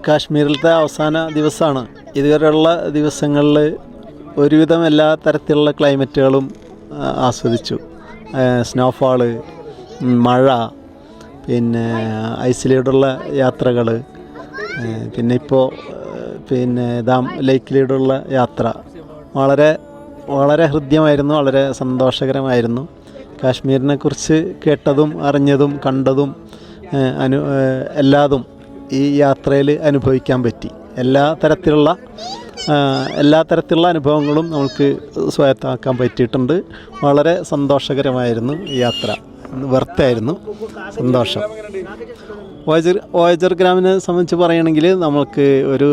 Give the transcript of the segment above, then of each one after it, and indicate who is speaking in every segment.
Speaker 1: കാശ്മീരിലത്തെ അവസാന ദിവസമാണ്. ഇതുവരെയുള്ള ദിവസങ്ങളിൽ ഒരുവിധം എല്ലാ തരത്തിലുള്ള ക്ലൈമറ്റുകളും ആസ്വദിച്ചു. സ്നോഫാള്, മഴ, പിന്നെ ഐസിലൂടെയുള്ള യാത്രകൾ, പിന്നെ ഇപ്പോൾ ദാം ലേക്കിലൂടെയുള്ള യാത്ര വളരെ വളരെ ഹൃദ്യമായിരുന്നു, വളരെ സന്തോഷകരമായിരുന്നു. കാശ്മീരിനെക്കുറിച്ച് കേട്ടതും അറിഞ്ഞതും കണ്ടതും എല്ലാതും ഈ യാത്രയിൽ അനുഭവിക്കാൻ പറ്റി. എല്ലാ തരത്തിലുള്ള അനുഭവങ്ങളും നമുക്ക് സ്വായത്തമാക്കാൻ പറ്റിയിട്ടുണ്ട്. വളരെ സന്തോഷകരമായിരുന്നു ഈ യാത്ര, വെർത്തായിരുന്നു, സന്തോഷം. വോയേജർ ഗ്രാമിനെ സംബന്ധിച്ച് പറയുകയാണെങ്കിൽ നമുക്ക് ഒരു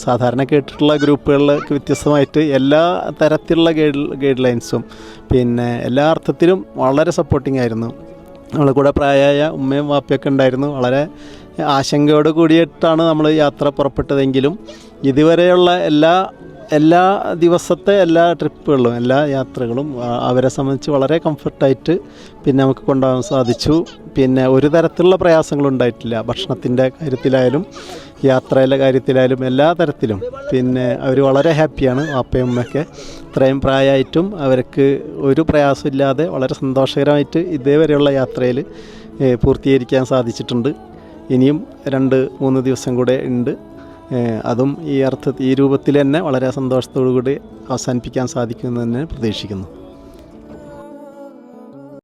Speaker 1: സാധാരണ കേട്ടിട്ടുള്ള ഗ്രൂപ്പുകളിലേക്ക് വ്യത്യസ്തമായിട്ട് എല്ലാ തരത്തിലുള്ള ഗൈഡ് ലൈൻസും എല്ലാ അർത്ഥത്തിലും വളരെ സപ്പോർട്ടിംഗ് ആയിരുന്നു. നമ്മളെ കൂടെ പ്രായമായ ഉമ്മയും വാപ്പയൊക്കെ ഉണ്ടായിരുന്നു. വളരെ ആശങ്കയോട് കൂടിയിട്ടാണ് നമ്മൾ യാത്ര പുറപ്പെട്ടതെങ്കിലും ഇതുവരെയുള്ള എല്ലാ ദിവസത്തെ എല്ലാ ട്രിപ്പുകളും എല്ലാ യാത്രകളും അവരെ സംബന്ധിച്ച് വളരെ കംഫർട്ടായിട്ട് നമുക്ക് കൊണ്ടുപോകാൻ സാധിച്ചു. ഒരു തരത്തിലുള്ള പ്രയാസങ്ങളും ഉണ്ടായിട്ടില്ല. ഭക്ഷണത്തിൻ്റെ കാര്യത്തിലായാലും യാത്രയിലെ കാര്യത്തിലായാലും എല്ലാ തരത്തിലും അവർ വളരെ ഹാപ്പിയാണ്. വാപ്പയും ഉമ്മയൊക്കെ ഇത്രയും പ്രായമായിട്ടും അവർക്ക് ഒരു പ്രയാസമില്ലാതെ വളരെ സന്തോഷകരമായിട്ട് ഇതേവരെയുള്ള യാത്രയിൽ പൂർത്തീകരിക്കാൻ സാധിച്ചിട്ടുണ്ട്. ഇനിയും 2-3 ദിവസം കൂടെ ഉണ്ട്. അതും ഈ രൂപത്തിൽ തന്നെ വളരെ സന്തോഷത്തോടു കൂടി അവസാനിപ്പിക്കാൻ സാധിക്കുമെന്ന് തന്നെ പ്രതീക്ഷിക്കുന്നു.